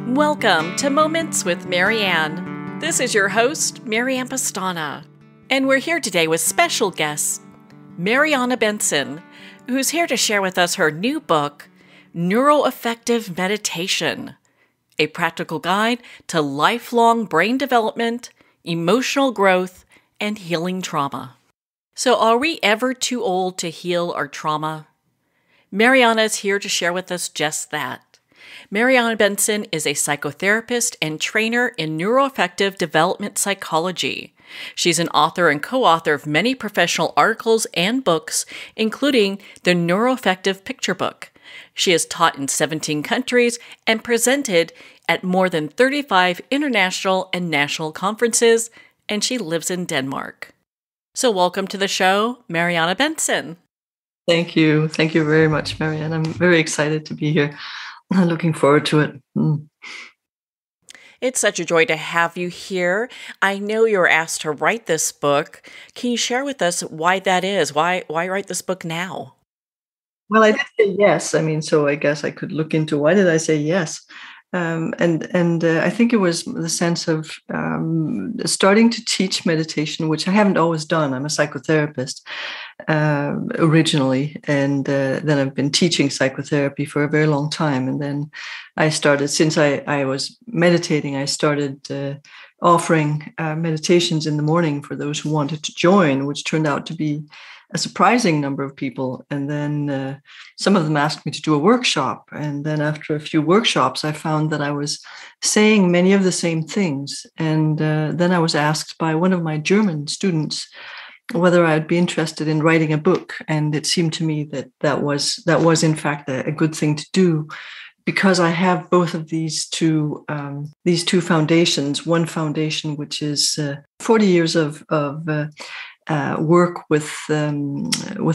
Welcome to Moments with Marianne. This is your host, Marianne Pastana, and we're here today with special guest, Mariana Benson, who's here to share with us her new book, Neuroaffective Meditation, a practical guide to lifelong brain development, emotional growth, and healing trauma. So are we ever too old to heal our trauma? Mariana is here to share with us just that. Mariana Benson is a psychotherapist and trainer in neuroaffective development psychology. She's an author and co-author of many professional articles and books, including the Neuroaffective Picture Book. She has taught in 17 countries and presented at more than 35 international and national conferences, and she lives in Denmark. So welcome to the show, Mariana Benson. Thank you. Thank you very much, Marianne. I'm very excited to be here. I'm looking forward to it. It's such a joy to have you here. I know you were asked to write this book. Can you share with us why that is? Why write this book now? Well, I did say yes. So I guess I could look into why did I say yes? I think it was the sense of starting to teach meditation, which I haven't always done. I'm a psychotherapist originally, and then I've been teaching psychotherapy for a very long time. And then I started, since I was meditating, I started offering meditations in the morning for those who wanted to join, which turned out to be a surprising number of people. And then some of them asked me to do a workshop. And then after a few workshops, I found that I was saying many of the same things. And then I was asked by one of my German students whether I'd be interested in writing a book. And it seemed to me that was in fact a good thing to do, because I have both of these two foundations. One foundation, which is 40 years of work with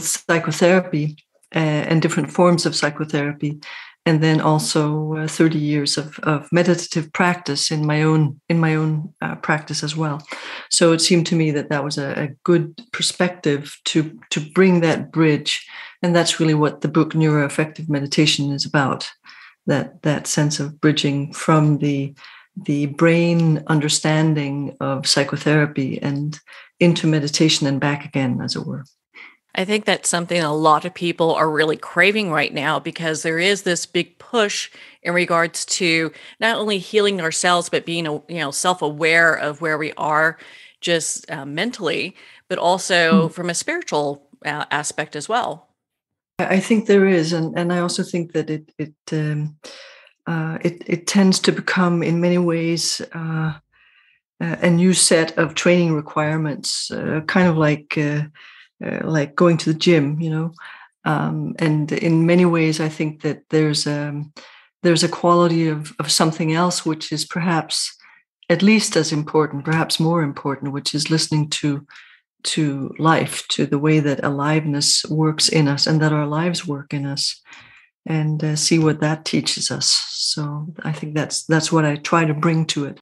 psychotherapy and different forms of psychotherapy, and then also 30 years of meditative practice in my own practice as well. So it seemed to me that was a good perspective to bring that bridge, and that's really what the book Neuroaffective Meditation is about. That sense of bridging from the brain understanding of psychotherapy and into meditation and back again, as it were. I think that's something a lot of people are really craving right now, because there is this big push in regards to not only healing ourselves, but being, self-aware of where we are just mentally, but also from a spiritual aspect as well. I think there is, and I also think that it tends to become, in many ways, a new set of training requirements, kind of like going to the gym, and in many ways, I think that there's a quality of something else which is perhaps at least as important, perhaps more important, which is listening to life, to the way that aliveness works in us and that our lives work in us, and see what that teaches us. So I think that's what I try to bring to it.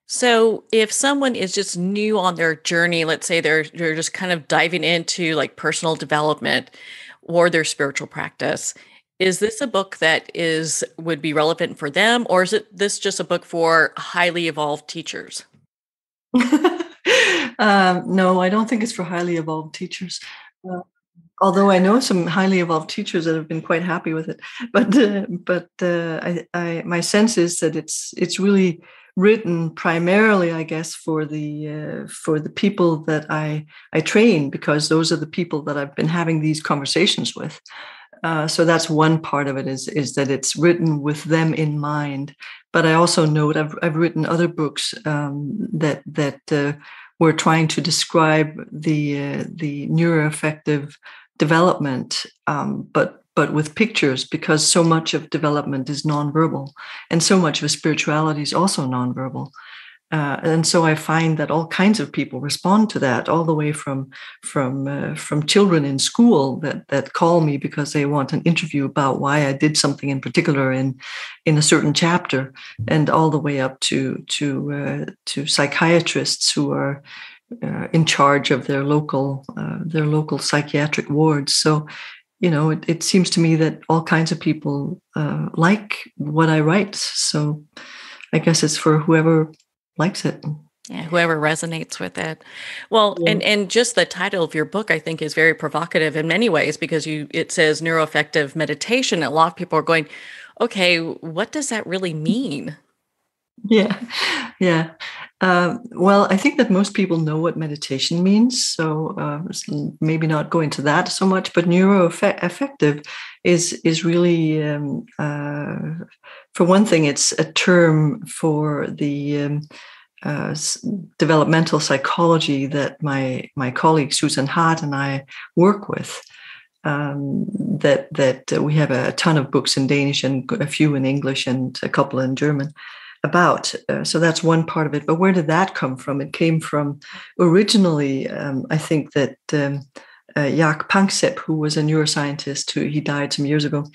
So if someone is just new on their journey, let's say they're just kind of diving into like personal development or their spiritual practice, is this a book that would be relevant for them, or is this just a book for highly evolved teachers? No, I don't think it's for highly evolved teachers. Although I know some highly evolved teachers that have been quite happy with it, but my sense is that it's really written primarily, I guess, for the people that I train, because those are the people that I've been having these conversations with. So that's one part of it, is that it's written with them in mind. But I also note I've written other books that were trying to describe the neuroaffective development, but with pictures, because so much of development is nonverbal, and so much of spirituality is also nonverbal. And so I find that all kinds of people respond to that, all the way from children in school that call me because they want an interview about why I did something in particular in a certain chapter, and all the way up to psychiatrists who are in charge of their local psychiatric wards. So it seems to me that all kinds of people like what I write. So I guess it's for whoever likes it. Yeah, whoever resonates with it. Well, and just the title of your book, I think, is very provocative in many ways because it says neuroaffective meditation. A lot of people are going, okay, what does that really mean? Yeah, yeah. Well, I think that most people know what meditation means, so maybe not go into that so much. But neuroaffective is really, for one thing, it's a term for the developmental psychology that my colleague Susan Hart and I work with. That we have a ton of books in Danish and a few in English and a couple in German about. So that's one part of it. But where did that come from? It came from originally, I think that Jaak Panksepp, who was a neuroscientist, he died some years ago,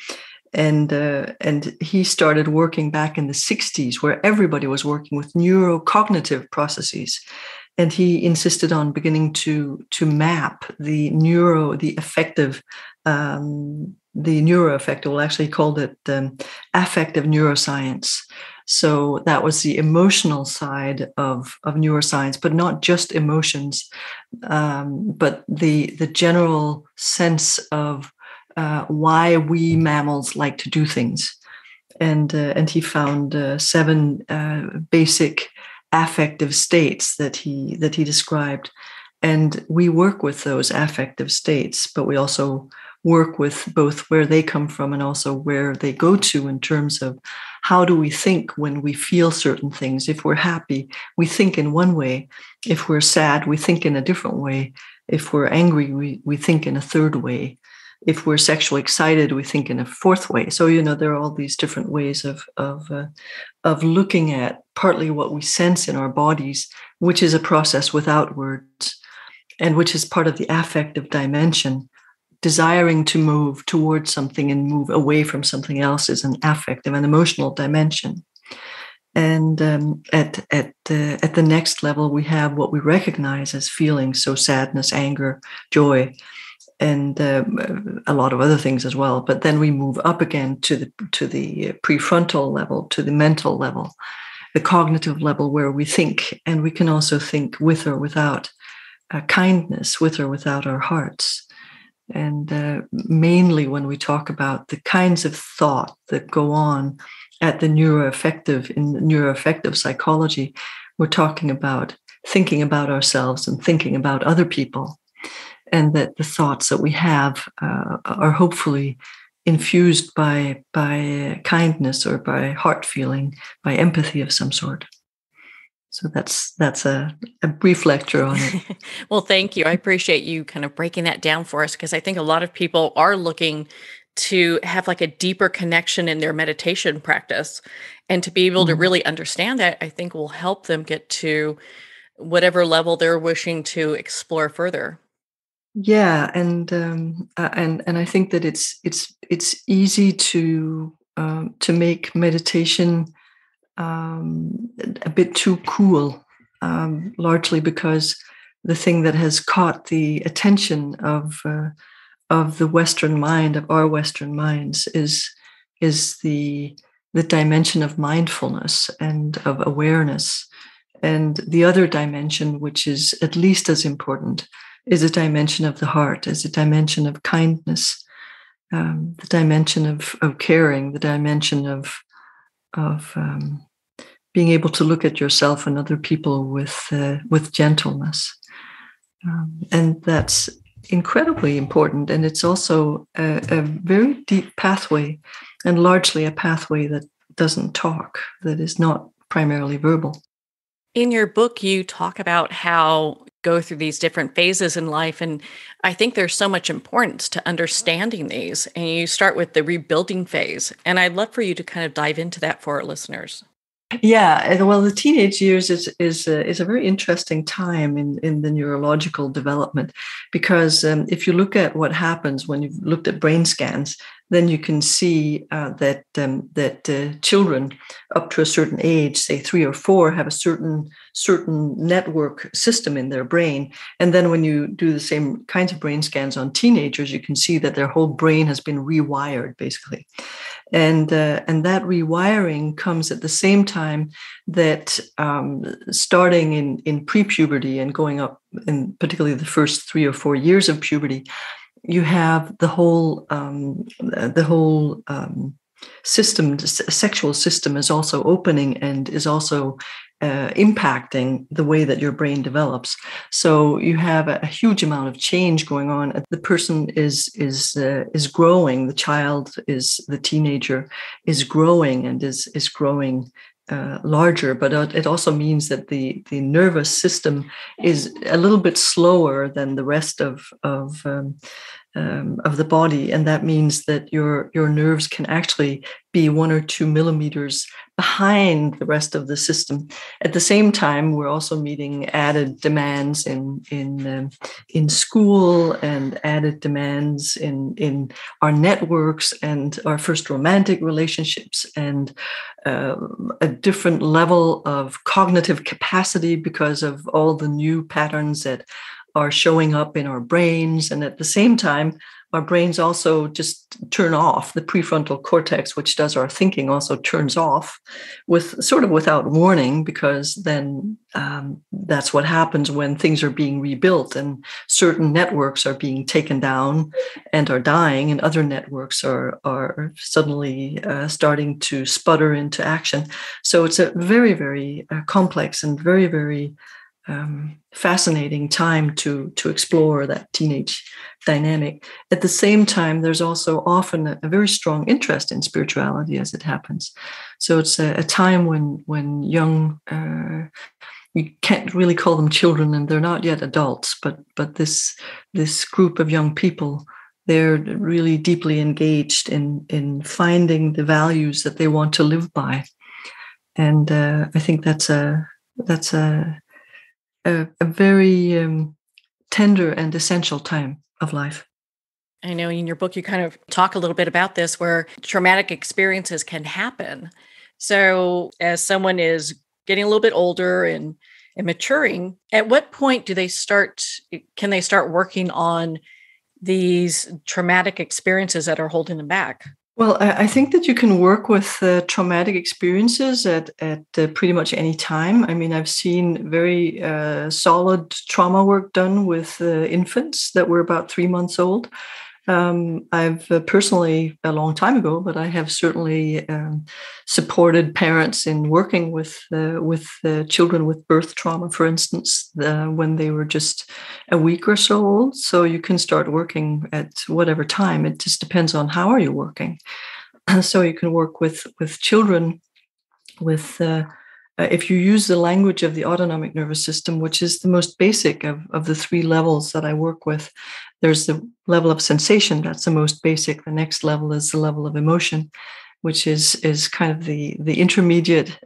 and he started working back in the 60s, where everybody was working with neurocognitive processes. And he insisted on beginning to map the affective, the neuroaffective. Well, actually, he called it affective neuroscience. So that was the emotional side of neuroscience, but not just emotions, but the general sense of why we mammals like to do things. And he found 7 basic affective states that he described. And we work with those affective states, but we also work with both where they come from and also where they go to in terms of how do we think when we feel certain things. If we're happy, we think in one way. If we're sad, we think in a different way. If we're angry, we think in a third way. If we're sexually excited, we think in a fourth way. So, there are all these different ways of looking at partly what we sense in our bodies, which is a process without words, and which is part of the affective dimension. Desiring to move towards something and move away from something else is an affective and emotional dimension. And at the next level, we have what we recognize as feelings, so sadness, anger, joy, and a lot of other things as well. But then we move up again to the prefrontal level, to the mental level, the cognitive level, where we think, and we can also think with or without kindness, with or without our hearts. And mainly when we talk about the kinds of thought that go on at in the neuroaffective psychology, we're talking about thinking about ourselves and thinking about other people. And that the thoughts that we have are hopefully infused by kindness or by heart feeling, by empathy of some sort. So that's a brief lecture on it. Well, thank you. I appreciate you kind of breaking that down for us, because I think a lot of people are looking to have like a deeper connection in their meditation practice, and to be able to really understand that, I think will help them get to whatever level they're wishing to explore further. Yeah, and I think that it's easy to make meditation a bit too cool, largely because the thing that has caught the attention of the Western mind, of our Western minds, is the dimension of mindfulness and of awareness, and the other dimension, which is at least as important, is a dimension of the heart, is a dimension of kindness, the dimension of caring, the dimension of being able to look at yourself and other people with gentleness, and that's incredibly important. And it's also a very deep pathway, and largely a pathway that doesn't talk, that is not primarily verbal. In your book, you talk about how go through these different phases in life. And I think there's so much importance to understanding these. And you start with the rebuilding phase. And I'd love for you to kind of dive into that for our listeners. Yeah, well, the teenage years is a very interesting time in the neurological development, because if you look at what happens when you've looked at brain scans, then you can see that children up to a certain age, say 3 or 4, have a certain network system in their brain. And then when you do the same kinds of brain scans on teenagers, you can see that their whole brain has been rewired, basically. And that rewiring comes at the same time that starting in pre-puberty and going up in particularly the first 3 or 4 years of puberty, you have the whole system, the sexual system is also opening and is also impacting the way that your brain develops. So you have a huge amount of change going on. The person is growing. The child the teenager is growing and is growing larger, but it also means that the nervous system is a little bit slower than the rest of the body, and that means that your nerves can actually be 1 or 2 millimeters behind the rest of the system. At the same time, we're also meeting added demands in school and added demands in our networks and our first romantic relationships, and a different level of cognitive capacity because of all the new patterns that are showing up in our brains. And at the same time, our brains also just turn off. The prefrontal cortex, which does our thinking, also turns off without warning, because then that's what happens when things are being rebuilt and certain networks are being taken down and are dying, and other networks are suddenly starting to sputter into action. So it's a very, very complex and very, very fascinating time to explore that teenage dynamic. At the same time, there's also often a very strong interest in spirituality as it happens. So it's a time when young, you can't really call them children, and they're not yet adults, but this group of young people, they're really deeply engaged in finding the values that they want to live by. And I think that's a very tender and essential time of life. I know in your book, you kind of talk a little bit about this, where traumatic experiences can happen. So as someone is getting a little bit older and maturing, at what point can they start working on these traumatic experiences that are holding them back? Well, I think that you can work with traumatic experiences at pretty much any time. I mean, I've seen very solid trauma work done with infants that were about 3 months old. I've personally, a long time ago, but I have certainly supported parents in working with children with birth trauma, for instance, when they were just a week or so old. So you can start working at whatever time. It just depends on how are you working. So you can work with children with if you use the language of the autonomic nervous system, which is the most basic of the 3 levels that I work with. There's the level of sensation, that's the most basic. The next level is the level of emotion, which is kind of the intermediate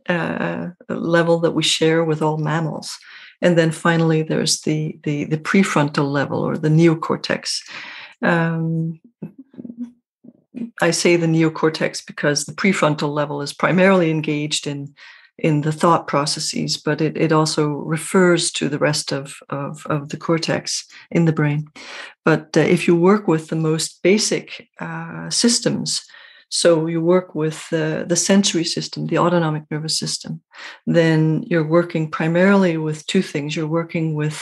level that we share with all mammals. And then finally, there's the prefrontal level, or the neocortex. I say the neocortex because the prefrontal level is primarily engaged in the thought processes, but it also refers to the rest of the cortex in the brain. But if you work with the most basic systems, so you work with the sensory system, the autonomic nervous system, then you're working primarily with 2 things. You're working with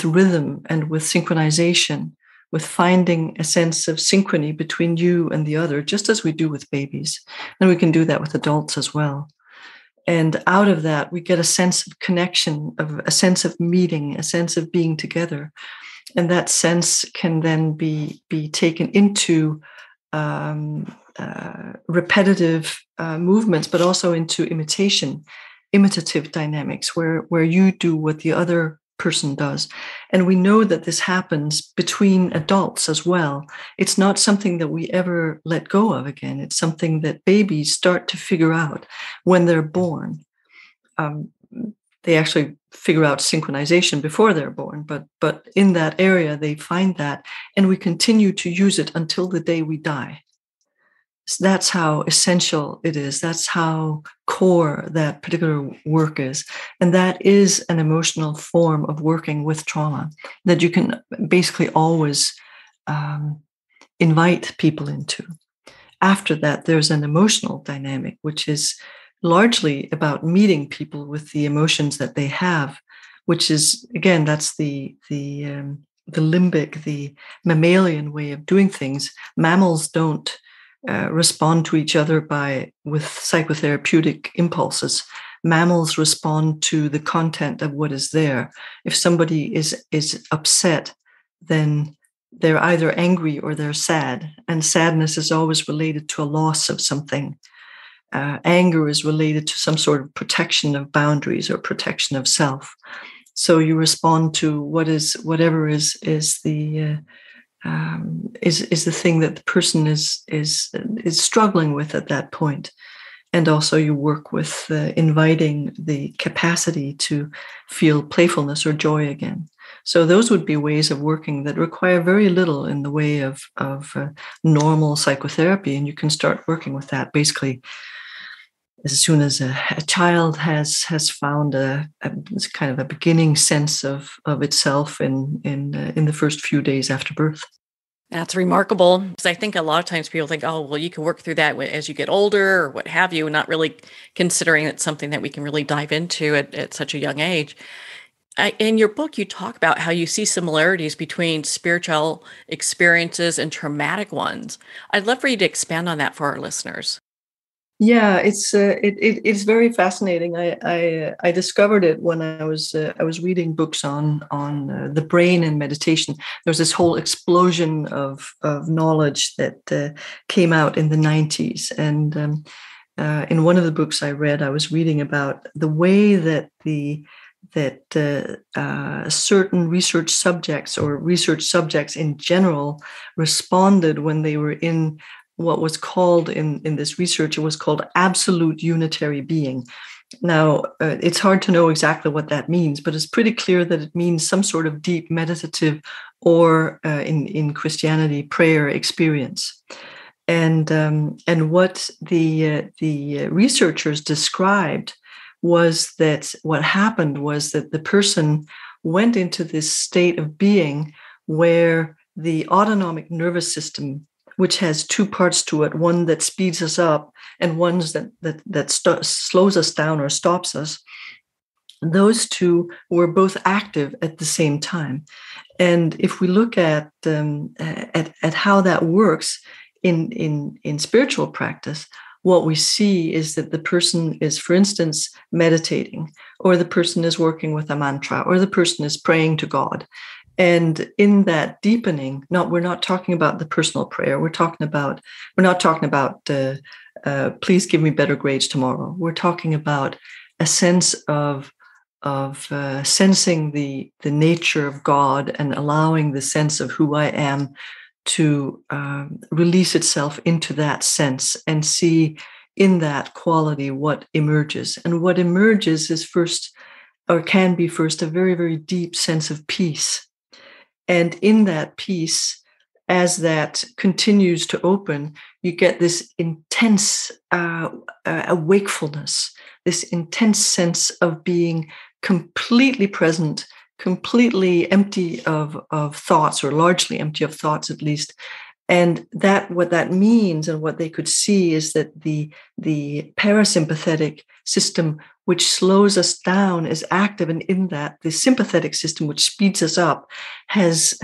rhythm and with synchronization, with finding a sense of synchrony between you and the other, just as we do with babies. And we can do that with adults as well. And out of that, we get a sense of connection, of a sense of meeting, a sense of being together. And that sense can then be taken into repetitive movements, but also into imitative dynamics, where you do what the other person does. And we know that this happens between adults as well. It's not something that we ever let go of again. It's something that babies start to figure out when they're born. They actually figure out synchronization before they're born, but in that area, they find that, and we continue to use it until the day we die. That's how essential it is. That's how core that particular work is. And that is an emotional form of working with trauma that you can basically always invite people into. After that, there's an emotional dynamic, which is largely about meeting people with the emotions that they have, which is, again, that's the limbic, the mammalian way of doing things. Mammals don't respond to each other with psychotherapeutic impulses. Mammals respond to the content of what is there. If somebody is upset, then they're either angry or they're sad, and sadness is always related to a loss of something. Anger is related to some sort of protection of boundaries or protection of self. So you respond to whatever is the thing that the person is struggling with at that point. And also you work with inviting the capacity to feel playfulness or joy again. So those would be ways of working that require very little in the way of normal psychotherapy. And you can start working with that basically as soon as a child has found a kind of a beginning sense of itself in the first few days after birth. That's remarkable, because I think a lot of times people think, oh, well, you can work through that as you get older or what have you, not really considering it's something that we can really dive into at such a young age. In your book, you talk about how you see similarities between spiritual experiences and traumatic ones. I'd love for you to expand on that for our listeners. Yeah, it's very fascinating. I discovered it when I was reading books on the brain and meditation. There was this whole explosion of knowledge that came out in the 90s, and in one of the books I read, I was reading about the way that certain research subjects or research subjects in general responded when they were in what was called in this research, it was called absolute unitary being. Now, it's hard to know exactly what that means, but it's pretty clear that it means some sort of deep meditative or in Christianity, prayer experience. And what the researchers described was that what happened was that the person went into this state of being where the autonomic nervous system, which has two parts to it, one that speeds us up and one that slows us down or stops us. Those two were both active at the same time. And if we look at how that works in spiritual practice, what we see is that the person is, for instance, meditating, or the person is working with a mantra, or the person is praying to God. And in that deepening, we're not talking about the personal prayer. We're not talking about please give me better grades tomorrow. We're talking about a sense of sensing the nature of God and allowing the sense of who I am to release itself into that sense and see in that quality what emerges. And what emerges is first, or can be first, a very, very deep sense of peace. And in that peace, as that continues to open, you get this intense wakefulness, this intense sense of being completely present, completely empty of thoughts, or largely empty of thoughts at least. And what that means and what they could see is that the parasympathetic system, which slows us down, is active, and in that the sympathetic system, which speeds us up, has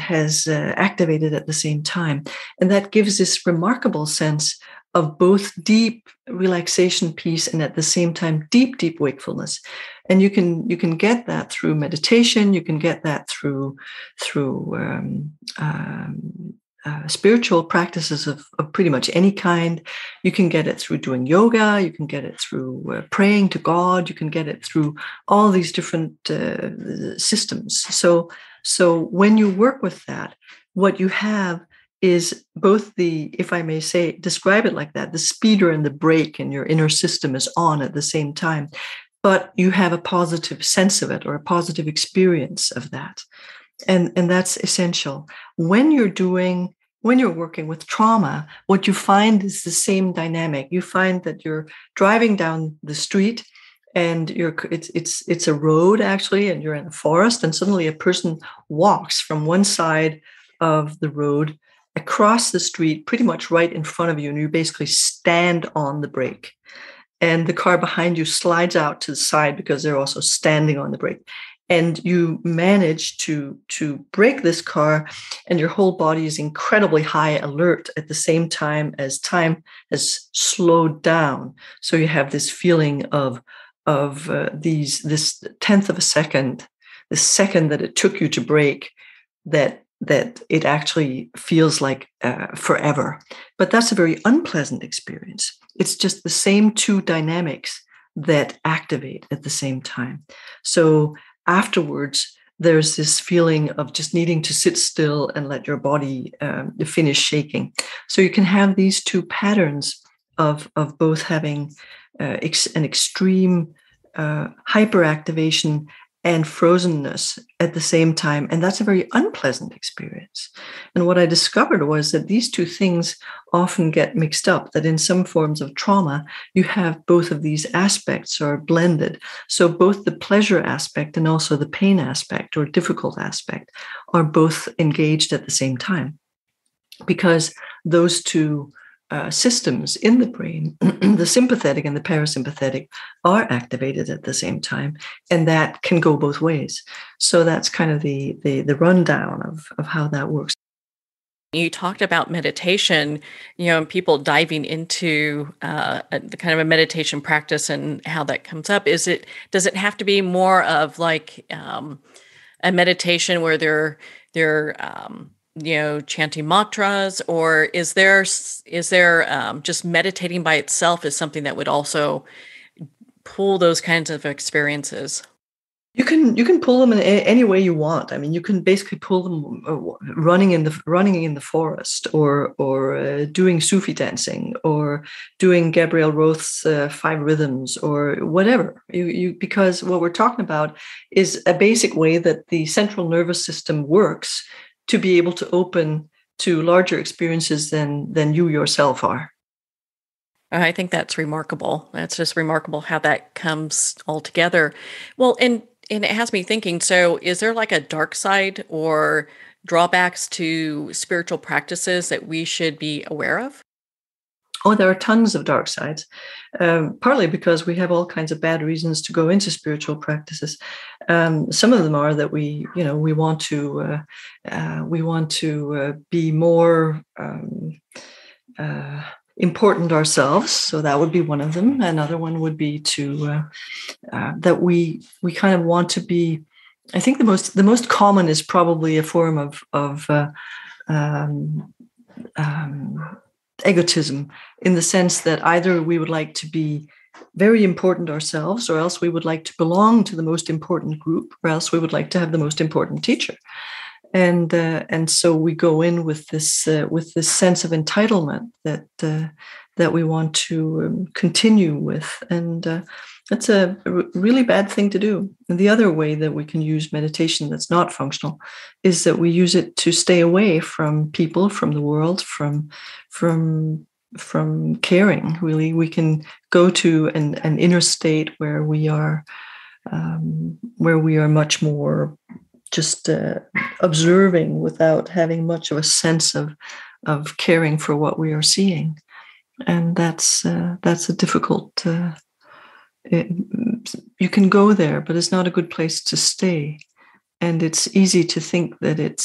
activated at the same time. And that gives this remarkable sense of both deep relaxation, peace, and at the same time deep wakefulness. And you can get that through meditation. You can get that through spiritual practices of pretty much any kind. You can get it through doing yoga. You can get it through praying to God. You can get it through all these different systems. So when you work with that, what you have is both if I may say, describe it like that, the speeder and the brake in your inner system is on at the same time, but you have a positive sense of it, or a positive experience of that. And that's essential. When you're doing when you're working with trauma, what you find is the same dynamic. You find that you're driving down the street and it's a road actually, and you're in a forest, and suddenly a person walks from one side of the road across the street, pretty much right in front of you, and you basically stand on the brake. And the car behind you slides out to the side because they're also standing on the brake. And you manage to brake this car, and your whole body is incredibly high alert at the same time time has slowed down. So you have this feeling of this tenth of a second, the second that it took you to brake, that it actually feels like forever. But that's a very unpleasant experience. It's just the same two dynamics that activate at the same time. So afterwards, there's this feeling of just needing to sit still and let your body finish shaking. So you can have these two patterns of both having an extreme hyperactivation and frozenness at the same time. And that's a very unpleasant experience. And what I discovered was that these two things often get mixed up, that in some forms of trauma, you have both of these aspects are blended. So both the pleasure aspect and also the pain aspect or difficult aspect are both engaged at the same time, because those two systems in the brain, the sympathetic and the parasympathetic, are activated at the same time, and that can go both ways. So that's kind of the rundown of how that works. You talked about meditation, and people diving into the kind of a meditation practice and how that comes up. Does it have to be more of like a meditation where they're chanting mantras, or is there just meditating by itself is something that would also pull those kinds of experiences? You can pull them in any way you want. I mean, you can basically pull them running in the forest, or doing Sufi dancing, or doing Gabrielle Roth's 5 rhythms, or whatever. Because what we're talking about is a basic way that the central nervous system works to be able to open to larger experiences than you yourself are. I think that's remarkable. That's just remarkable how that comes all together. Well, and it has me thinking, so is there like a dark side or drawbacks to spiritual practices that we should be aware of? Oh, there are tons of dark sides, partly because we have all kinds of bad reasons to go into spiritual practices. Some of them are that we want to be more important ourselves. So that would be one of them. Another one would be that we kind of want to be. I think the most common is probably a form of egotism, in the sense that either we would like to be very important ourselves, or else we would like to belong to the most important group, or else we would like to have the most important teacher. And so we go in with this sense of entitlement that we want to continue with, and that's a really bad thing to do. And the other way that we can use meditation that's not functional is that we use it to stay away from people, from the world, from caring. Really, we can go to an inner state where we are much more just observing without having much of a sense of caring for what we are seeing, and that's a difficult. You can go there, but it's not a good place to stay, and it's easy to think that it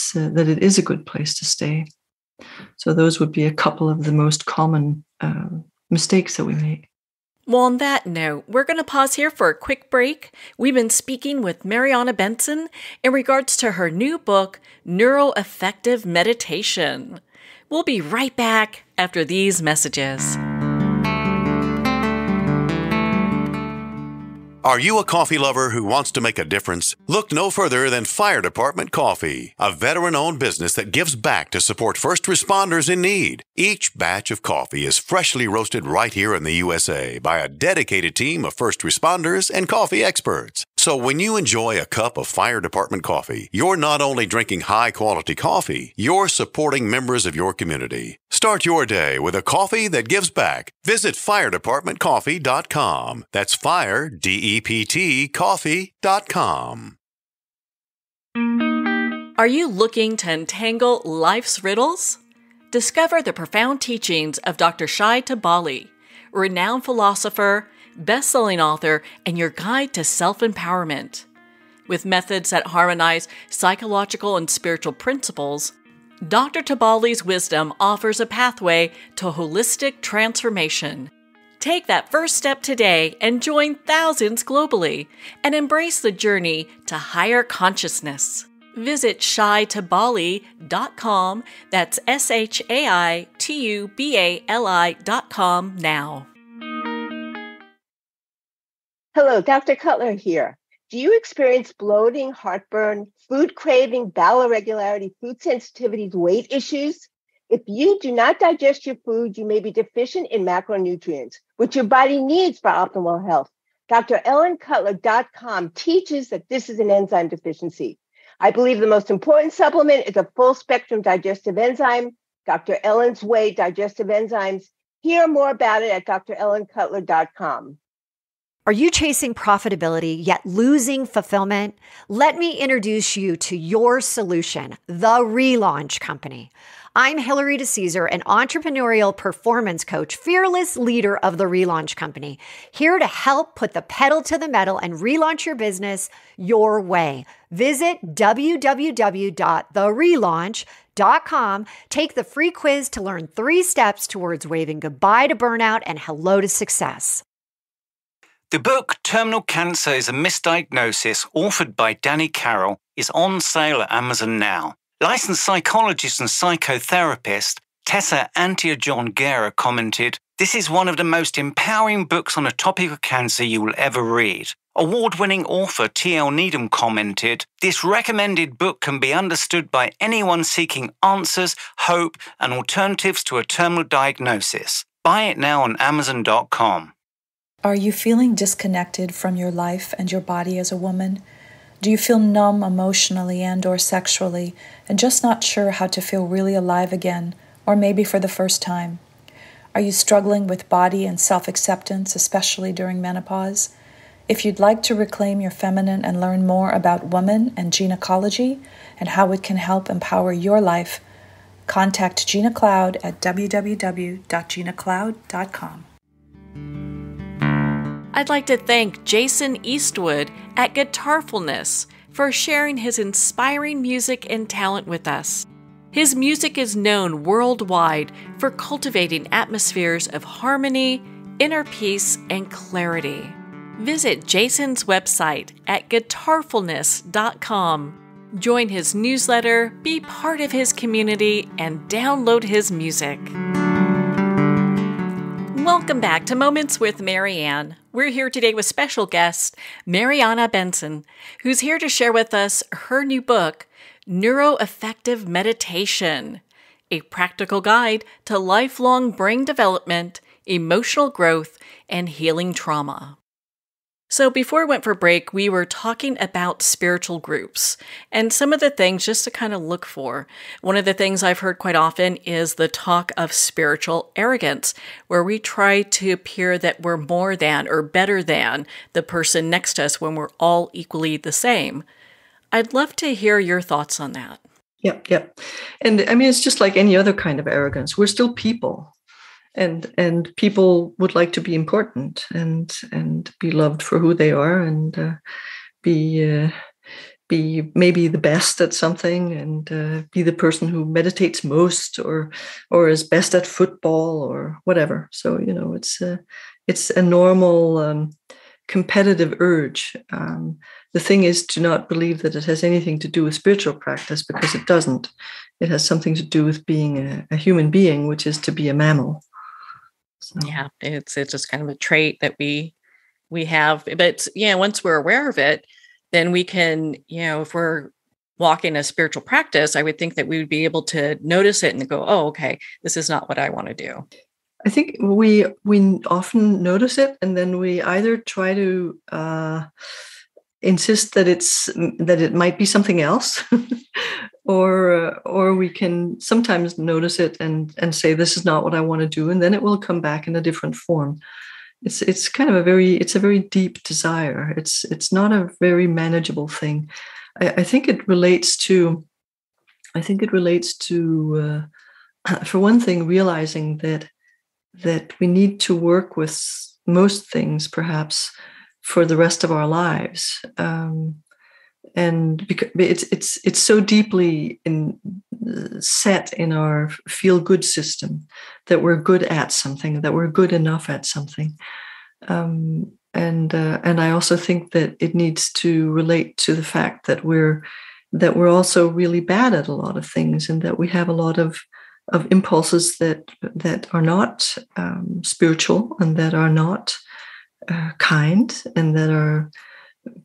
is a good place to stay. So those would be a couple of the most common mistakes that we make. Well, on that note, we're going to pause here for a quick break. We've been speaking with Mariana Benson in regards to her new book, Neuroaffective Meditation. We'll be right back after these messages. Are you a coffee lover who wants to make a difference? Look no further than Fire Department Coffee, a veteran-owned business that gives back to support first responders in need. Each batch of coffee is freshly roasted right here in the USA by a dedicated team of first responders and coffee experts. So when you enjoy a cup of fire department coffee, you're not only drinking high-quality coffee, you're supporting members of your community. Start your day with a coffee that gives back. Visit firedepartmentcoffee.com. That's fire, D-E-P-T, coffee.com. Are you looking to untangle life's riddles? Discover the profound teachings of Dr. Shai Tabali, renowned philosopher, best-selling author, and your guide to self-empowerment. With methods that harmonize psychological and spiritual principles, Dr. Tabali's wisdom offers a pathway to holistic transformation. Take that first step today and join thousands globally and embrace the journey to higher consciousness. Visit shaitabali.com, that's SHAITUBALI.com now. Hello, Dr. Cutler here. Do you experience bloating, heartburn, food craving, bowel irregularity, food sensitivities, weight issues? If you do not digest your food, you may be deficient in macronutrients, which your body needs for optimal health. DrEllenCutler.com teaches that this is an enzyme deficiency. I believe the most important supplement is a full-spectrum digestive enzyme, Dr. Ellen's Way Digestive Enzymes. Hear more about it at DrEllenCutler.com. Are you chasing profitability yet losing fulfillment? Let me introduce you to your solution, The Relaunch Company. I'm Hillary DeCesar, an entrepreneurial performance coach, fearless leader of The Relaunch Company, here to help put the pedal to the metal and relaunch your business your way. Visit www.therelaunch.com. Take the free quiz to learn 3 steps towards waving goodbye to burnout and hello to success. The book Terminal Cancer is a Misdiagnosis, authored by Danny Carroll, is on sale at Amazon now. Licensed psychologist and psychotherapist Tessa Antiojon-Guerra commented, "This is one of the most empowering books on the topic of cancer you will ever read." Award-winning author T.L. Needham commented, "This recommended book can be understood by anyone seeking answers, hope, and alternatives to a terminal diagnosis. Buy it now on Amazon.com. Are you feeling disconnected from your life and your body as a woman? Do you feel numb emotionally and/or sexually and just not sure how to feel really alive again, or maybe for the first time? Are you struggling with body and self-acceptance, especially during menopause? If you'd like to reclaim your feminine and learn more about women and gynecology and how it can help empower your life, contact Gina Cloud at www.ginacloud.com. I'd like to thank Jason Eastwood at Guitarfulness for sharing his inspiring music and talent with us. His music is known worldwide for cultivating atmospheres of harmony, inner peace, and clarity. Visit Jason's website at guitarfulness.com. Join his newsletter, be part of his community, and download his music. Welcome back to Moments with Marianne. We're here today with special guest Mariana Benson, who's here to share with us her new book, Neuroaffective Meditation, a practical guide to lifelong brain development, emotional growth, and healing trauma. So before we went for break, we were talking about spiritual groups and some of the things just to kind of look for. One of the things I've heard quite often is the talk of spiritual arrogance, where we try to appear that we're more than or better than the person next to us when we're all equally the same. I'd love to hear your thoughts on that. Yep. And I mean, it's just like any other kind of arrogance. We're still people. And people would like to be important and be loved for who they are and be maybe the best at something and be the person who meditates most or is best at football or whatever. So it's a normal competitive urge. The thing is to not believe that it has anything to do with spiritual practice, because it doesn't. It has something to do with being a human being, which is to be a mammal. So. Yeah, it's just kind of a trait that we have. But once we're aware of it, then we can, if we're walking a spiritual practice, I would think that we would be able to notice it and go, oh, okay, this is not what I want to do. I think we often notice it, and then we either try to insist that it might be something else, or we can sometimes notice it and say, this is not what I want to do, and then it will come back in a different form. It's kind of a very deep desire. It's not a very manageable thing. I think it relates to for one thing, realizing that we need to work with most things perhaps for the rest of our lives, and because it's so deeply set in our feel-good system that we're good at something, that we're good enough at something, and I also think that it needs to relate to the fact that we're also really bad at a lot of things, and that we have a lot of impulses that are not spiritual, and that are not kind, and that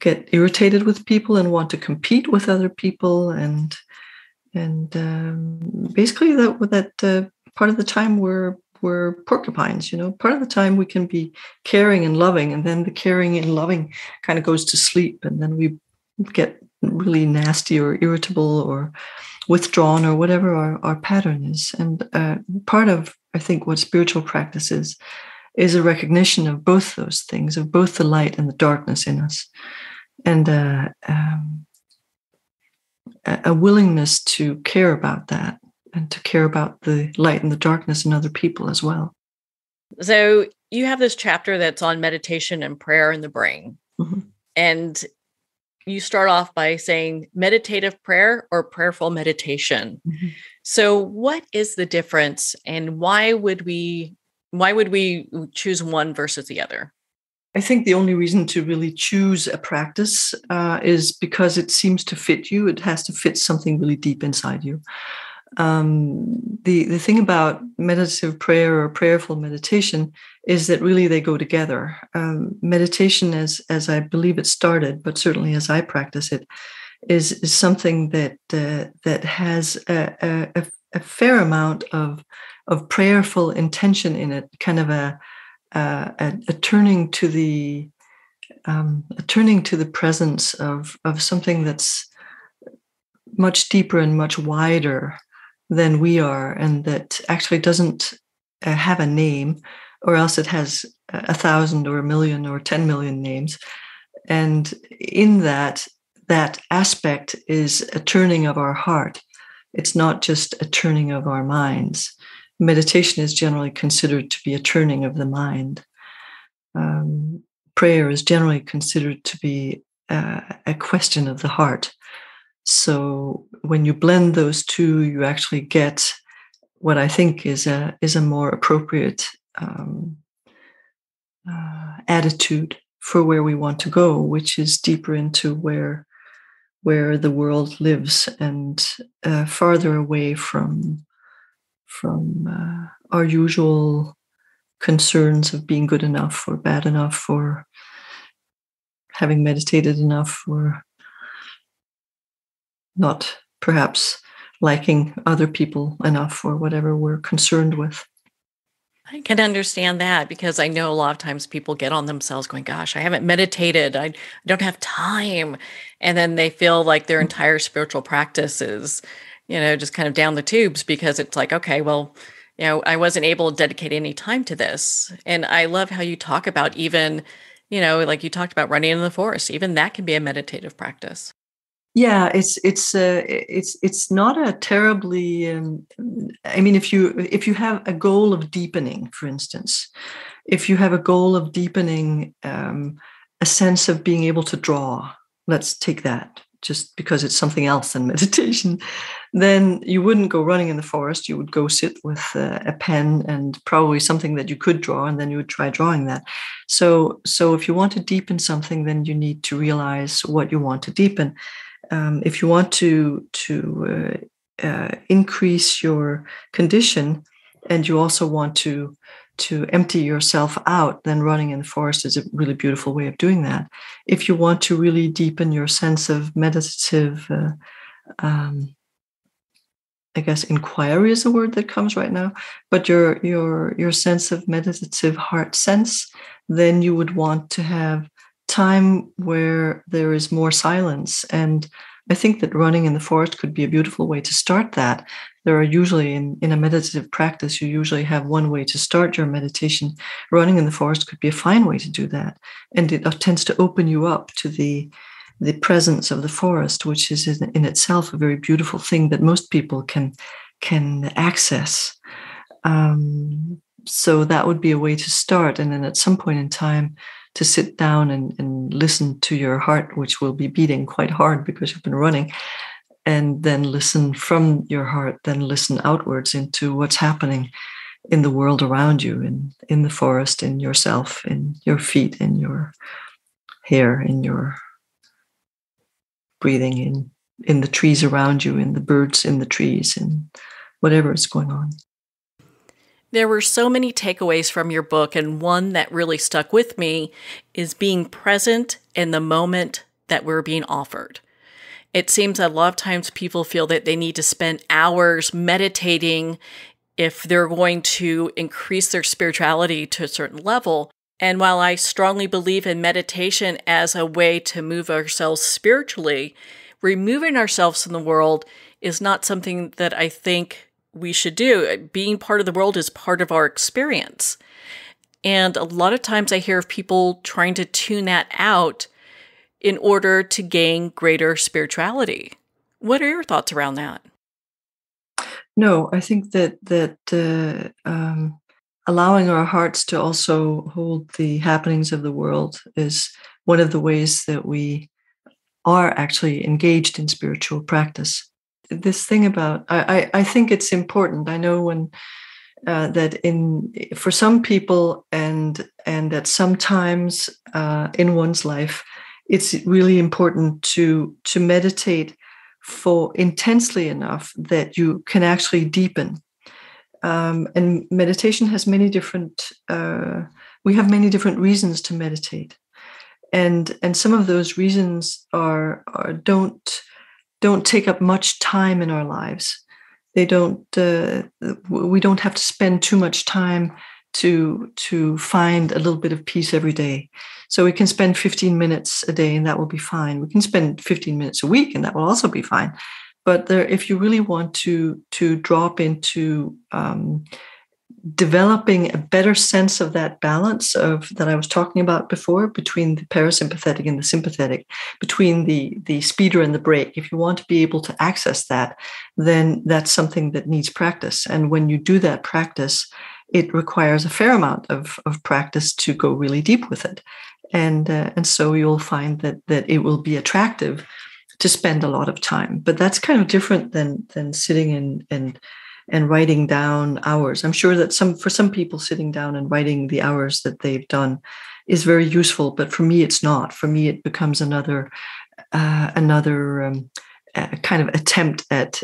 get irritated with people and want to compete with other people, and basically that part of the time we're porcupines. Part of the time we can be caring and loving, and then the caring and loving kind of goes to sleep, and then we get really nasty or irritable or withdrawn, or whatever our pattern is. And part of, I think, what spiritual practice is a recognition of both those things, of both the light and the darkness in us, and a willingness to care about that, and to care about the light and the darkness in other people as well. So you have this chapter that's on meditation and prayer in the brain. Mm-hmm. And you start off by saying meditative prayer or prayerful meditation. Mm-hmm. So what is the difference, and why would we choose one versus the other? I think the only reason to really choose a practice is because it seems to fit you. It has to fit something really deep inside you. The thing about meditative prayer or prayerful meditation is that really they go together. Meditation, as I believe it started, but certainly as I practice it, is something that has a fair amount of prayerful intention in it, kind of a turning to the presence of something that's much deeper and much wider than we are, and that actually doesn't have a name, or else it has 1,000 or 1,000,000 or 10 million names. And in that aspect is a turning of our heart. It's not just a turning of our minds. Meditation is generally considered to be a turning of the mind. Prayer is generally considered to be a question of the heart. So when you blend those two, you actually get what I think is a more appropriate attitude for where we want to go, which is deeper into where the world lives, and farther away from our usual concerns of being good enough or bad enough, or having meditated enough, or not perhaps liking other people enough, or whatever we're concerned with. I can understand that, because I know a lot of times people get on themselves going, gosh, I haven't meditated. I don't have time. And then they feel like their entire spiritual practice is, just kind of down the tubes, because it's like, okay, well, I wasn't able to dedicate any time to this. And I love how you talk about even, like you talked about running in the forest, even that can be a meditative practice. Yeah, it's not a terribly. If you have a goal of deepening, for instance, if you have a goal of deepening a sense of being able to draw, let's take that, just because it's something else than meditation, then you wouldn't go running in the forest. You would go sit with a pen and probably something that you could draw, and then you would try drawing that. So if you want to deepen something, then you need to realize what you want to deepen. If you want to increase your condition, and you also want to empty yourself out, then running in the forest is a really beautiful way of doing that. If you want to really deepen your sense of meditative, I guess inquiry is the word that comes right now, but your sense of meditative heart sense, then you would want to have time where there is more silence. And I think that running in the forest could be a beautiful way to start that. There are usually, in a meditative practice, you usually have one way to start your meditation. Running in the forest could be a fine way to do that. And it tends to open you up to the presence of the forest, which is in itself a very beautiful thing that most people can access. So that would be a way to start. And then at some point in time, to sit down and listen to your heart, which will be beating quite hard because you've been running, and then listen from your heart, then listen outwards into what's happening in the world around you, in the forest, in yourself, in your feet, in your hair, in your breathing, in the trees around you, in the birds in the trees, and whatever is going on. There were so many takeaways from your book, and one that really stuck with me is being present in the moment that we're being offered. It seems that a lot of times people feel that they need to spend hours meditating if they're going to increase their spirituality to a certain level. And while I strongly believe in meditation as a way to move ourselves spiritually, removing ourselves from the world is not something that I think we should do. Being part of the world is part of our experience. And a lot of times I hear of people trying to tune that out in order to gain greater spirituality. What are your thoughts around that? No, I think that allowing our hearts to also hold the happenings of the world is one of the ways that we are actually engaged in spiritual practice. This thing about, I think it's important. I know when that for some people and at some times in one's life, it's really important to meditate for intensely enough that you can actually deepen. And meditation has many different. We have many different reasons to meditate, and some of those reasons are don't take up much time in our lives. They don't. We don't have to spend too much time to find a little bit of peace every day. So we can spend 15 minutes a day, and that will be fine. We can spend 15 minutes a week, and that will also be fine. But if you really want to drop into developing a better sense of that balance that I was talking about before, between the parasympathetic and the sympathetic, between the speeder and the brake, if you want to be able to access that, then that's something that needs practice. And when you do that practice, it requires a fair amount of practice to go really deep with it. And so you'll find that it will be attractive to spend a lot of time. But that's kind of different than sitting and writing down hours. I'm sure that for some people, sitting down and writing the hours that they've done is very useful. But for me, it's not. For me, it becomes another kind of attempt at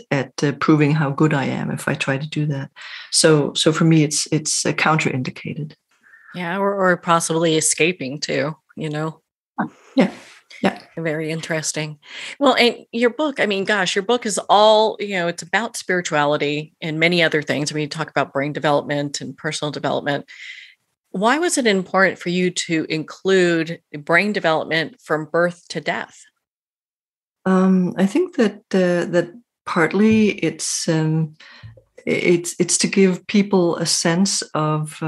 proving how good I am if I try to do that. So for me, it's counterindicated. Yeah, or possibly escaping too, Yeah. Yeah. Very interesting. Well, and your book, I mean, gosh, your book is all, it's about spirituality and many other things. I mean, you talk about brain development and personal development. Why was it important for you to include brain development from birth to death? I think that partly it's to give people a sense of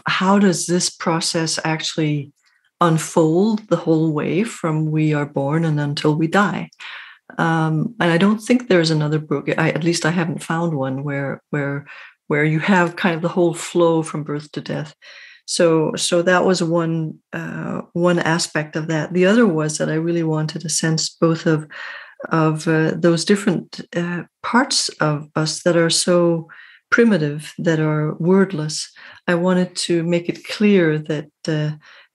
how does this process actually unfold the whole way from we are born and until we die. And I don't think there's another book, at least I haven't found one where you have kind of the whole flow from birth to death. So that was one aspect of that. The other was that I really wanted a sense both of those different parts of us that are so primitive, that are wordless. I wanted to make it clear that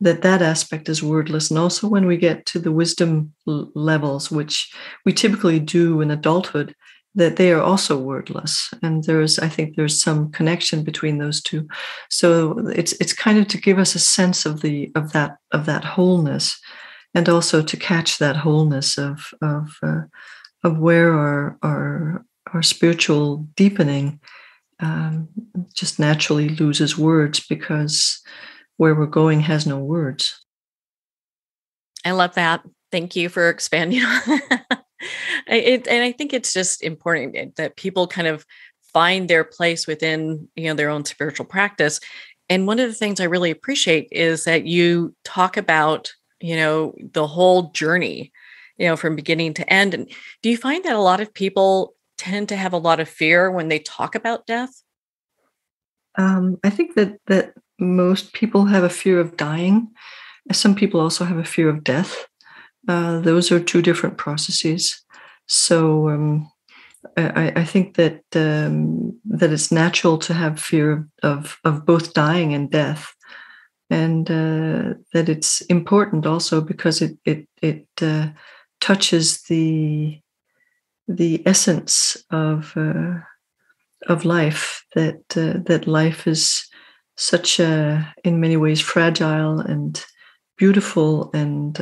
that aspect is wordless. And also when we get to the wisdom levels, which we typically do in adulthood, that they are also wordless. And I think there's some connection between those two. So it's kind of to give us a sense of that wholeness, and also to catch that wholeness of where our spiritual deepening just naturally loses words, because where we're going has no words. I love that. Thank you for expanding on that. And I think it's just important that people kind of find their place within, their own spiritual practice. And one of the things I really appreciate is that you talk about, the whole journey, from beginning to end. And do you find that a lot of people tend to have a lot of fear when they talk about death? I think that most people have a fear of dying. Some people also have a fear of death. Those are two different processes. So I think that that it's natural to have fear of both dying and death, and that it's important also because it touches the essence of life. That life is such a, in many ways, fragile and beautiful, and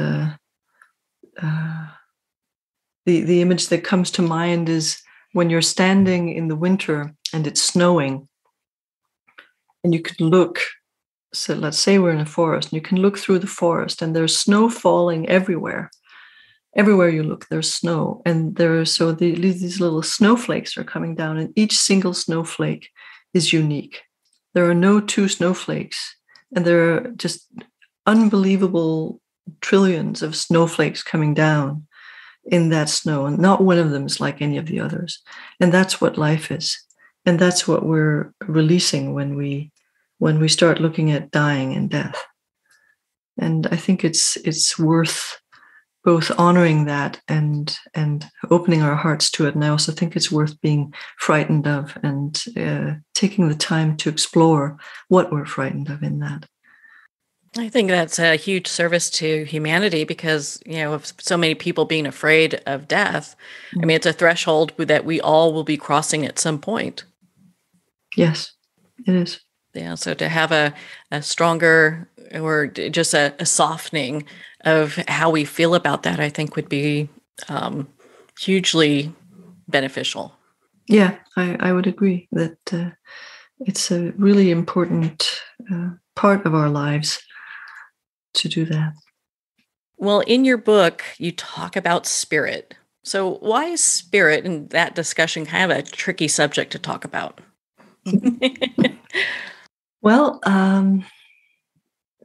the image that comes to mind is when you're standing in the winter and it's snowing, and you can look. So let's say we're in a forest, and you can look through the forest, and there's snow falling everywhere. Everywhere you look, there's snow, and these little snowflakes are coming down, and each single snowflake is unique. There are no two snowflakes, and there are just unbelievable trillions of snowflakes coming down in that snow, and not one of them is like any of the others. And that's what life is, and that's what we're releasing when we start looking at dying and death. And I think it's worth both honoring that and opening our hearts to it. And I also think it's worth being frightened of and taking the time to explore what we're frightened of in that. I think that's a huge service to humanity because, of so many people being afraid of death. I mean, it's a threshold that we all will be crossing at some point. Yes, it is. Yeah, so to have a stronger or just a softening of how we feel about that, I think would be hugely beneficial. Yeah, I would agree that it's a really important part of our lives to do that. Well, in your book, you talk about spirit. So why is spirit in that discussion kind of a tricky subject to talk about? Well,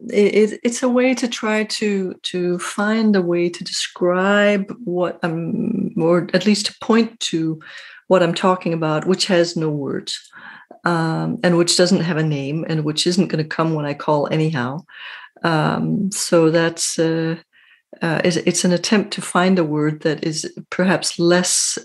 it's a way to try to find a way to describe what or at least to point to what I'm talking about, which has no words, and which doesn't have a name, and which isn't going to come when I call anyhow. So that's it's an attempt to find a word that is perhaps less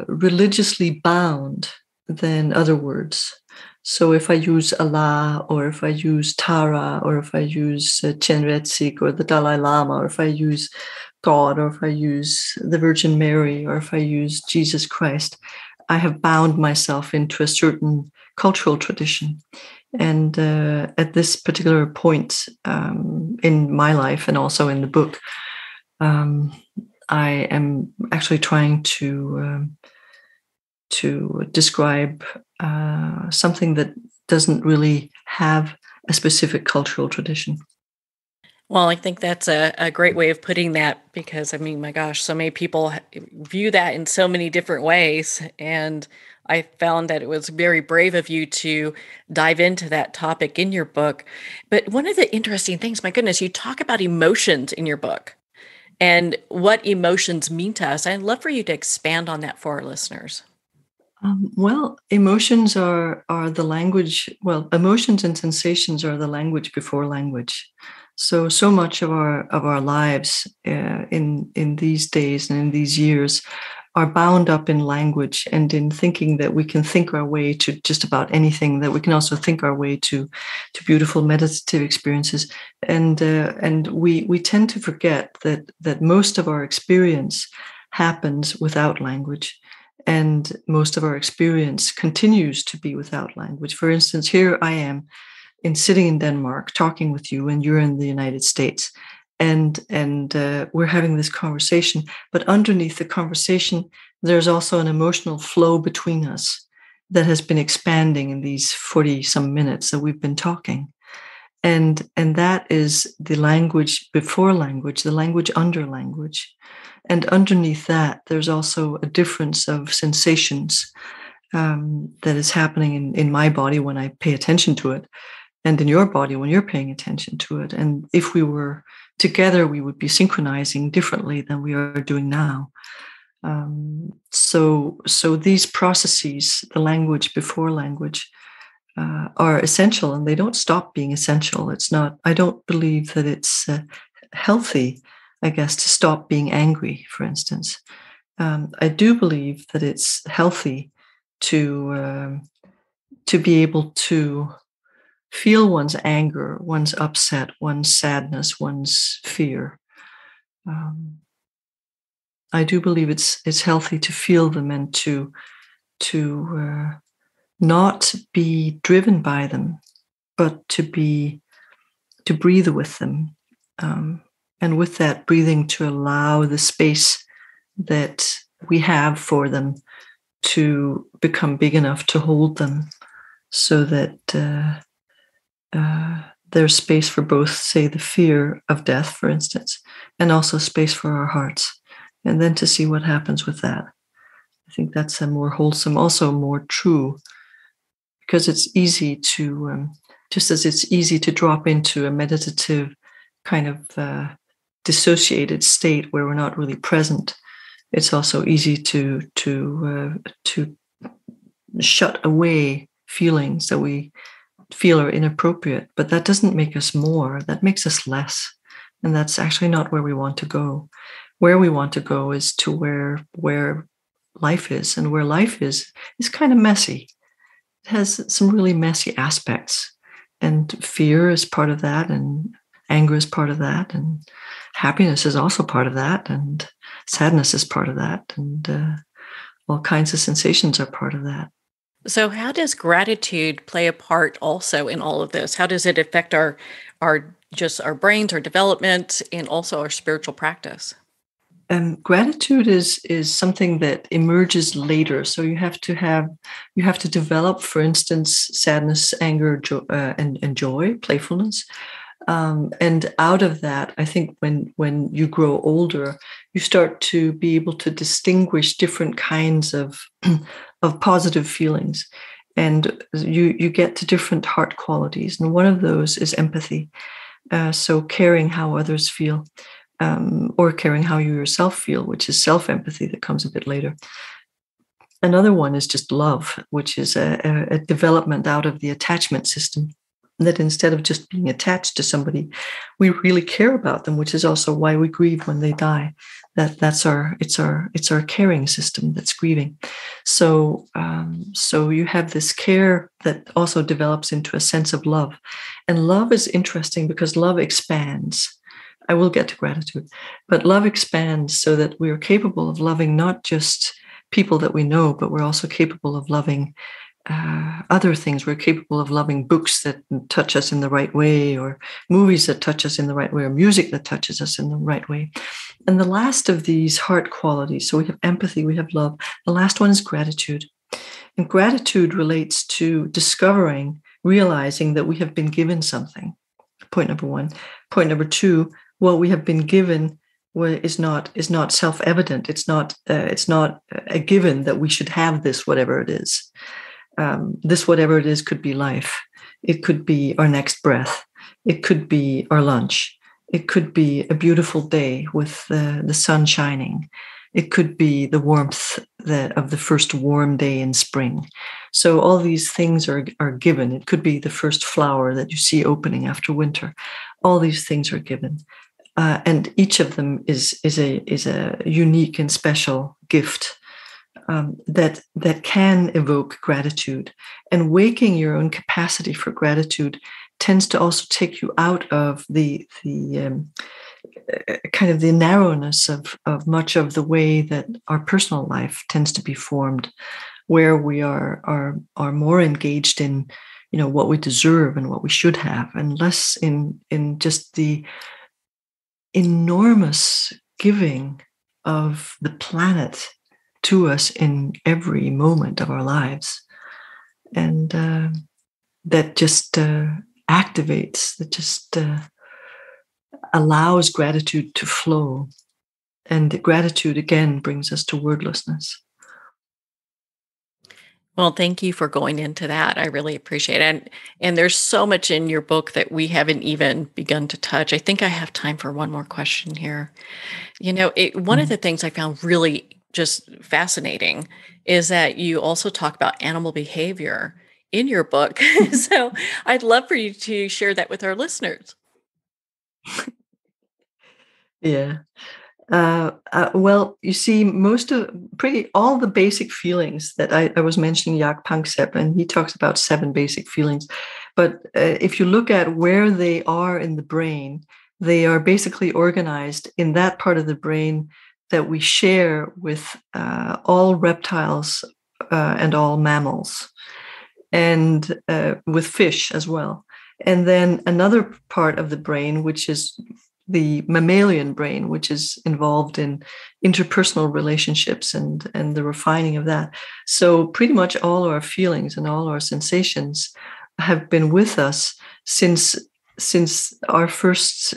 religiously bound than other words. So if I use Allah, or if I use Tara, or if I use Chenrezig or the Dalai Lama, or if I use God, or if I use the Virgin Mary, or if I use Jesus Christ, I have bound myself into a certain cultural tradition. And at this particular point in my life, and also in the book, I am actually trying to describe something that doesn't really have a specific cultural tradition. Well, I think that's a great way of putting that because, I mean, my gosh, so many people view that in so many different ways. And I found that it was very brave of you to dive into that topic in your book. But one of the interesting things, my goodness, you talk about emotions in your book and what emotions mean to us. I'd love for you to expand on that for our listeners. Well, emotions are the language. Well, emotions and sensations are the language before language. So much of our lives in these days and in these years are bound up in language and in thinking that we can think our way to just about anything. That we can also think our way to beautiful meditative experiences, and we tend to forget that most of our experience happens without language. And most of our experience continues to be without language. For instance, here I am sitting in Denmark talking with you, and you're in the United States. And we're having this conversation. But underneath the conversation, there's also an emotional flow between us that has been expanding in these 40-some minutes that we've been talking. and that is the language before language, the language under language. And underneath that, there's also a difference of sensations that is happening in my body when I pay attention to it, and in your body when you're paying attention to it. And if we were together, we would be synchronizing differently than we are doing now. So these processes, the language before language, are essential, and they don't stop being essential. It's not, I don't believe that it's healthy, I guess, to stop being angry, for instance. I do believe that it's healthy to be able to feel one's anger, one's upset, one's sadness, one's fear. I do believe it's healthy to feel them and to not be driven by them, but to breathe with them, and with that breathing to allow the space that we have for them to become big enough to hold them, so that there's space for both, say, the fear of death, for instance, and also space for our hearts, and then to see what happens with that. I think that's a more wholesome, also more true, because it's easy to, just as it's easy to drop into a meditative kind of dissociated state where we're not really present, it's also easy to shut away feelings that we feel are inappropriate. But that doesn't make us more, that makes us less. And that's actually not where we want to go. Where we want to go is to where life is, and where life is kind of messy. It has some really messy aspects, and fear is part of that, and anger is part of that, and happiness is also part of that, and sadness is part of that, and all kinds of sensations are part of that. So how does gratitude play a part also in all of this? How does it affect our brains, our development, and also our spiritual practice? Gratitude is something that emerges later. So you have to develop, for instance, sadness, anger, and joy, playfulness. And out of that, I think when you grow older, you start to be able to distinguish different kinds of positive feelings, and you get to different heart qualities. And one of those is empathy. So caring how others feel, or caring how you yourself feel, which is self-empathy that comes a bit later. Another one is just love, which is a development out of the attachment system, that instead of just being attached to somebody, we really care about them, which is also why we grieve when they die. It's our caring system that's grieving. So you have this care that also develops into a sense of love. And love is interesting because love expands. I will get to gratitude, but love expands so that we are capable of loving not just people that we know, but we're also capable of loving other things. We're capable of loving books that touch us in the right way, or movies that touch us in the right way, or music that touches us in the right way. And the last of these heart qualities, so we have empathy, we have love. The last one is gratitude. And gratitude relates to realizing that we have been given something. Point number one. Point number two, what we have been given is not self-evident. It's not a given that we should have this, whatever it is. This, whatever it is, could be life. It could be our next breath. It could be our lunch. It could be a beautiful day with the sun shining. It could be the warmth of the first warm day in spring. So all these things are given. It could be the first flower that you see opening after winter. All these things are given. And each of them is a unique and special gift that can evoke gratitude. And waking your own capacity for gratitude tends to also take you out of the kind of the narrowness of much of the way that our personal life tends to be formed, where we are more engaged in, what we deserve and what we should have, and less in just the enormous giving of the planet to us in every moment of our lives. And that just activates, that just allows gratitude to flow. And gratitude, again, brings us to wordlessness. Well, thank you for going into that. I really appreciate it. And there's so much in your book that we haven't even begun to touch. I think I have time for one more question here. One of the things I found really just fascinating is that you also talk about animal behavior in your book. So I'd love for you to share that with our listeners. Yeah. Well, you see, all the basic feelings that I was mentioning, Jaak Panksepp, and he talks about 7 basic feelings. But if you look at where they are in the brain, they are basically organized in that part of the brain that we share with all reptiles and all mammals, and with fish as well. And then another part of the brain, which is the mammalian brain, which is involved in interpersonal relationships and the refining of that. So pretty much all our feelings and all our sensations have been with us since our first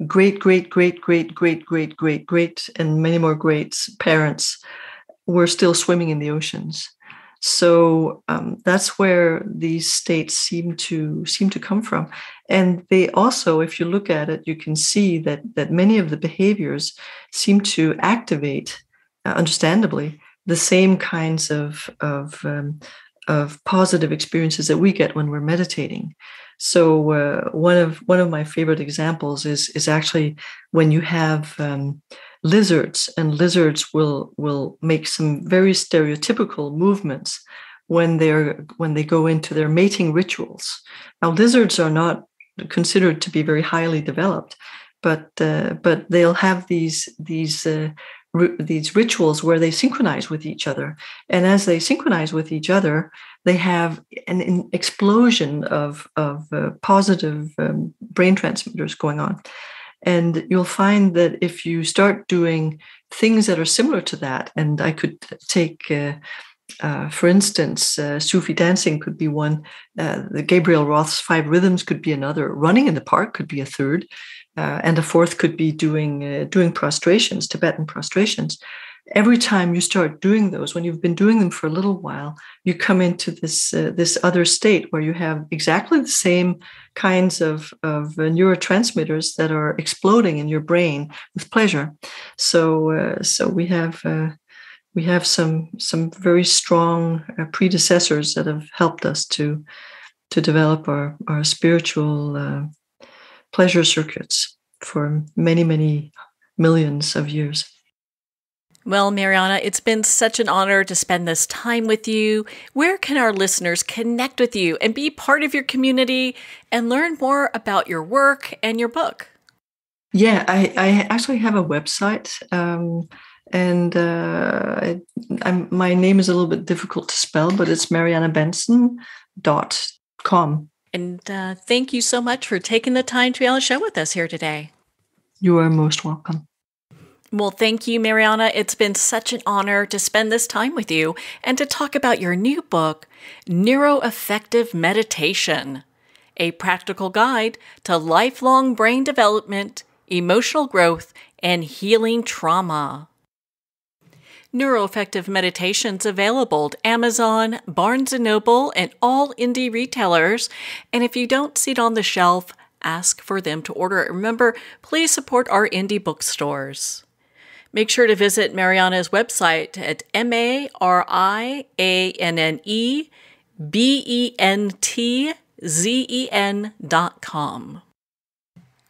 great and many more greats parents were still swimming in the oceans. So that's where these states seem to come from. And they also, if you look at it, you can see that many of the behaviors seem to activate, understandably, the same kinds of positive experiences that we get when we're meditating. So one of my favorite examples is actually when you have lizards, and lizards will make some very stereotypical movements when they go into their mating rituals. Now, lizards are not considered to be very highly developed, but they'll have these rituals where they synchronize with each other, and as they synchronize with each other, they have an explosion of positive brain transmitters going on. And you'll find that if you start doing things that are similar to that, and I could take, for instance, Sufi dancing could be one, the Gabriel Roth's 5 rhythms could be another, running in the park could be a third, and a fourth could be doing prostrations, Tibetan prostrations. Every time you start doing those, when you've been doing them for a little while, you come into this other state where you have exactly the same kinds of neurotransmitters that are exploding in your brain with pleasure. So we have some very strong predecessors that have helped us to develop our spiritual pleasure circuits for many, many millions of years. Well, Mariana, it's been such an honor to spend this time with you. Where can our listeners connect with you and be part of your community and learn more about your work and your book? Yeah, I actually have a website, and my name is a little bit difficult to spell, but it's marianabenson.com. And thank you so much for taking the time to be on the show with us here today. You are most welcome. Well, thank you, Mariana. It's been such an honor to spend this time with you and to talk about your new book, Neuroaffective Meditation, a practical guide to lifelong brain development, emotional growth, and healing trauma. Neuroaffective Meditation's available at Amazon, Barnes & Noble, and all indie retailers. And if you don't see it on the shelf, ask for them to order it. Remember, please support our indie bookstores. Make sure to visit Mariana's website at mariannebentzen.com.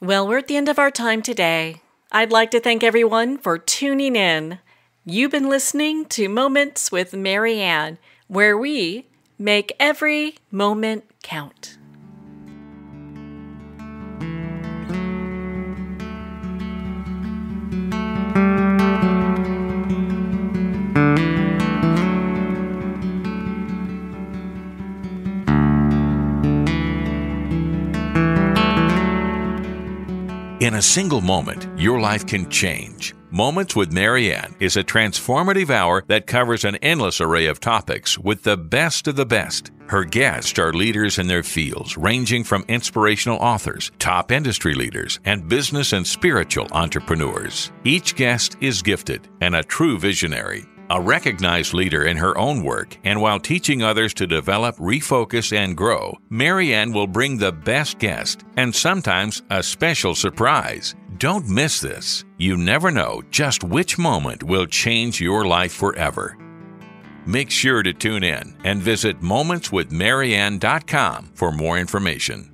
Well, we're at the end of our time today. I'd like to thank everyone for tuning in. You've been listening to Moments with Marianne, where we make every moment count. In a single moment, your life can change. Moments with Marianne is a transformative hour that covers an endless array of topics with the best of the best. Her guests are leaders in their fields, ranging from inspirational authors, top industry leaders, and business and spiritual entrepreneurs. Each guest is gifted and a true visionary, a recognized leader in her own work, and while teaching others to develop, refocus, and grow, Marianne will bring the best guest and sometimes a special surprise. Don't miss this. You never know just which moment will change your life forever. Make sure to tune in and visit momentswithmarianne.com for more information.